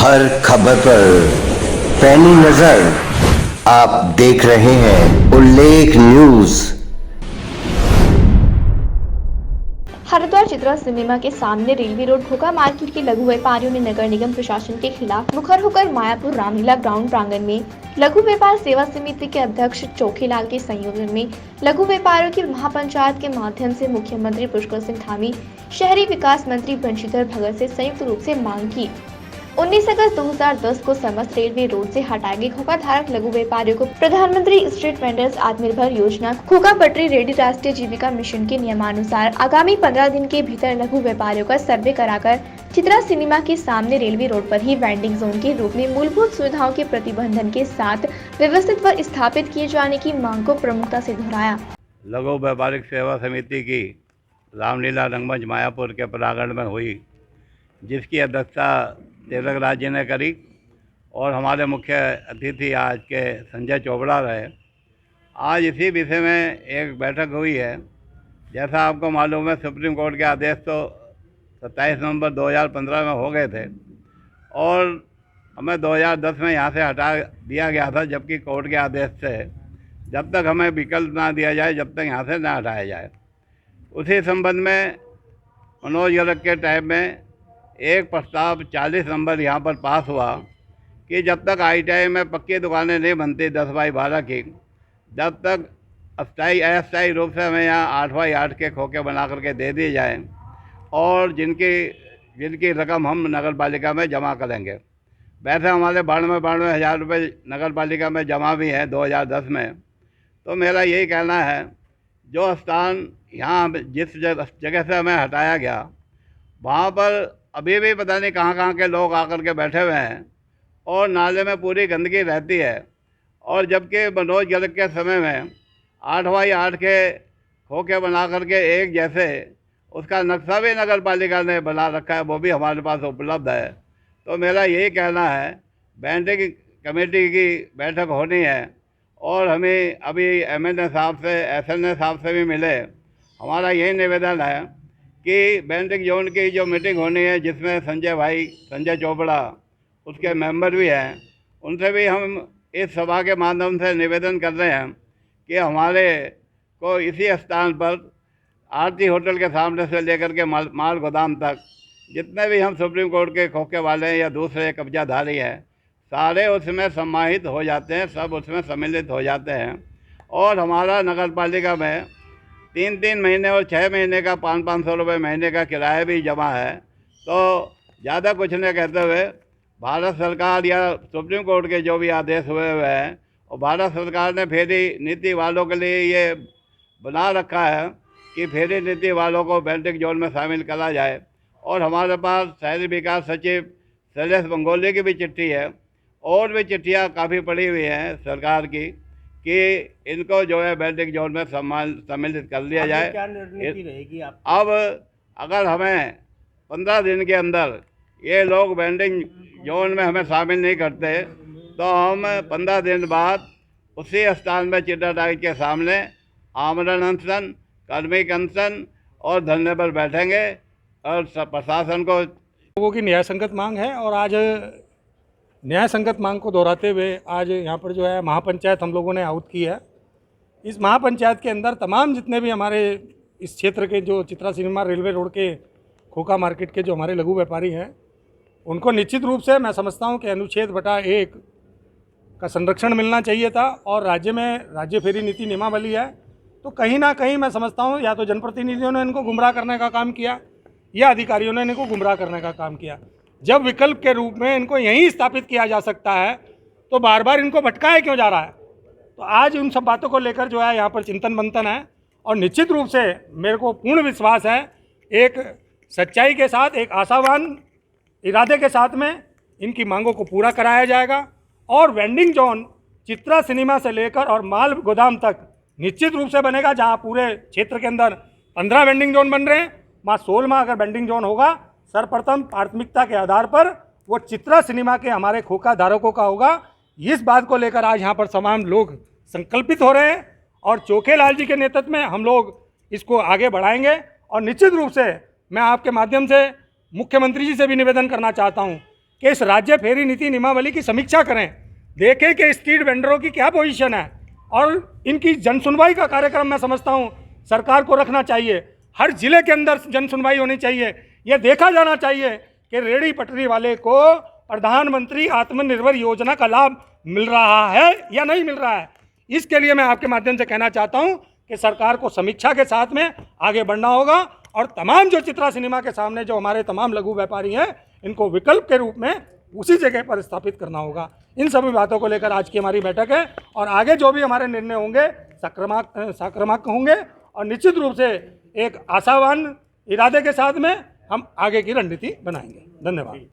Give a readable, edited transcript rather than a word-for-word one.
हर खबर पर पैनी नजर आप देख रहे हैं उल्लेख न्यूज। हरिद्वार चित्रा सिनेमा के सामने रेलवे रोड खोखा मार्केट के लघु व्यापारियों ने नगर निगम प्रशासन के खिलाफ मुखर होकर मायापुर रामलीला ग्राउंड प्रांगण में लघु व्यापार सेवा समिति के अध्यक्ष चोखेलाल के संयोजन में लघु व्यापारियों की महापंचायत के माध्यम से मुख्यमंत्री पुष्कर सिंह धामी, शहरी विकास मंत्री बंशीधर भगत से संयुक्त रूप से मांग की। 19 अगस्त 2010 को समस्त रेलवे रोड से हटाए गए खोखा धारक लघु व्यापारियों को प्रधानमंत्री स्ट्रीट वेंडर्स आत्मनिर्भर योजना खोखा पटरी रेडी राष्ट्रीय जीविका मिशन के नियमानुसार आगामी 15 दिन के भीतर लघु व्यापारियों का सर्वे कराकर चित्रा सिनेमा के सामने रेलवे रोड पर ही वेंडिंग जोन के रूप में मूलभूत सुविधाओं के प्रतिबंधन के साथ व्यवस्थित व स्थापित किए जाने की मांग को प्रमुखता से दोहराया। लघु व्यापारिक सेवा समिति की रामलीला रंगमंच मायापुर के प्रांगण में हुई, जिसकी अध्यक्षता तिलक राज जी ने करी और हमारे मुख्य अतिथि आज के संजय चोपड़ा रहे। आज इसी विषय में एक बैठक हुई है। जैसा आपको मालूम है, सुप्रीम कोर्ट के आदेश तो 27 नवंबर 2015 में हो गए थे और हमें 2010 में यहाँ से हटा दिया गया था, जबकि कोर्ट के आदेश से जब तक हमें विकल्प ना दिया जाए, जब तक यहाँ से ना हटाया जाए। उसी संबंध में मनोज गर्ग के टाइम में एक प्रस्ताव 40 नंबर यहाँ पर पास हुआ कि जब तक ITI में पक्की दुकानें नहीं बनती 10/12 की, जब तक अस्थायी रूप से हमें यहाँ 8/8 के खोखे बना करके दे दिए जाएँ और जिनकी रकम हम नगर पालिका में जमा करेंगे। वैसे हमारे 92 हज़ार रुपये नगर पालिका में जमा भी है 2010 में। तो मेरा यही कहना है, जो स्थान यहाँ जिस जगह से हमें हटाया गया, वहाँ पर अभी भी पता नहीं कहाँ के लोग आकर के बैठे हुए हैं और नाले में पूरी गंदगी रहती है। और जबकि मनोज गर्ग के समय में 8/8 के खोखे बना करके एक जैसे उसका नक्शा भी नगर पालिका ने बना रखा है, वो भी हमारे पास उपलब्ध है। तो मेरा यही कहना है, बैंडिंग कमेटी की बैठक होनी है और हमें अभी MLA साहब से SNA साहब से भी मिले। हमारा यही निवेदन है कि बैंडिंग जोन की जो मीटिंग होनी है, जिसमें संजय चोपड़ा उसके मेंबर भी हैं, उनसे भी हम इस सभा के माध्यम से निवेदन कर रहे हैं कि हमारे को इसी स्थान पर आरती होटल के सामने से लेकर के माल गोदाम तक जितने भी हम सुप्रीम कोर्ट के खोखे वाले हैं या दूसरे कब्जाधारी हैं, सारे उसमें सम्मानित हो जाते हैं, सब उसमें सम्मिलित हो जाते हैं। और हमारा नगर पालिका में 3 महीने और 6 महीने का 500 रुपये महीने का किराया भी जमा है। तो ज़्यादा कुछ नहीं कहते हुए भारत सरकार या सुप्रीम कोर्ट के जो भी आदेश हुए हैं, और भारत सरकार ने फेरी नीति वालों के लिए ये बना रखा है कि फेरी नीति वालों को बैंडिंग जोन में शामिल करा जाए। और हमारे पास शहरी विकास सचिव शैलेश बंगोली की भी चिट्ठी है और भी चिट्ठियाँ काफ़ी पड़ी हुई हैं सरकार की कि इनको जो है बैंडिंग जोन में सम्मिलित कर लिया जाए। क्या रणनीति रहेगी आप? अब अगर हमें 15 दिन के अंदर ये लोग बैंडिंग जोन में हमें शामिल नहीं करते, तो हम 15 दिन बाद उसी स्थान में चित्रा टाइट के सामने आमरण अनशन, कार्मिक अनशन और धरने पर बैठेंगे और प्रशासन को लोगों की न्याय संगत मांग है। और आज न्याय संगत मांग को दोहराते हुए आज यहाँ पर जो है महापंचायत हम लोगों ने आहूत की है। इस महापंचायत के अंदर तमाम जितने भी हमारे इस क्षेत्र के जो चित्रा सिनेमा रेलवे रोड के खोखा मार्केट के जो हमारे लघु व्यापारी हैं, उनको निश्चित रूप से मैं समझता हूँ कि अनुच्छेद 1 का संरक्षण मिलना चाहिए था। और राज्य में राज्य फेरी नीति नियमावली है, तो कहीं ना कहीं मैं समझता हूँ या तो जनप्रतिनिधियों ने इनको गुमराह करने का काम किया या अधिकारियों ने इनको गुमराह करने का काम किया। जब विकल्प के रूप में इनको यहीं स्थापित किया जा सकता है, तो बार बार इनको भटकाया क्यों जा रहा है? तो आज उन सब बातों को लेकर जो है यहाँ पर चिंतन मंथन है। और निश्चित रूप से मेरे को पूर्ण विश्वास है, एक सच्चाई के साथ, एक आशावान इरादे के साथ में इनकी मांगों को पूरा कराया जाएगा। और वेंडिंग जोन चित्रा सिनेमा से लेकर और माल गोदाम तक निश्चित रूप से बनेगा। जहाँ पूरे क्षेत्र के अंदर 15 वेंडिंग जोन बन रहे हैं, वहाँ 16वां अगर वेंडिंग जोन होगा, सर्वप्रथम प्राथमिकता के आधार पर वो चित्रा सिनेमा के हमारे खोखा धारकों का होगा। इस बात को लेकर आज यहाँ पर तमाम लोग संकल्पित हो रहे हैं और चोखेलाल जी के नेतृत्व में हम लोग इसको आगे बढ़ाएंगे। और निश्चित रूप से मैं आपके माध्यम से मुख्यमंत्री जी से भी निवेदन करना चाहता हूँ कि इस राज्य फेरी नीति नियमावली की समीक्षा करें, देखें कि स्ट्रीट वेंडरों की क्या पोजीशन है और इनकी जन सुनवाई का कार्यक्रम मैं समझता हूँ सरकार को रखना चाहिए। हर जिले के अंदर जन सुनवाई होनी चाहिए। यह देखा जाना चाहिए कि रेहड़ी पटरी वाले को प्रधानमंत्री आत्मनिर्भर योजना का लाभ मिल रहा है या नहीं मिल रहा है। इसके लिए मैं आपके माध्यम से कहना चाहता हूं कि सरकार को समीक्षा के साथ में आगे बढ़ना होगा और तमाम जो चित्रा सिनेमा के सामने जो हमारे तमाम लघु व्यापारी हैं इनको विकल्प के रूप में उसी जगह पर स्थापित करना होगा। इन सभी बातों को लेकर आज की हमारी बैठक है और आगे जो भी हमारे निर्णय होंगे सकारात्मक होंगे और निश्चित रूप से एक आशावान इरादे के साथ में हम आगे की रणनीति बनाएंगे। धन्यवाद।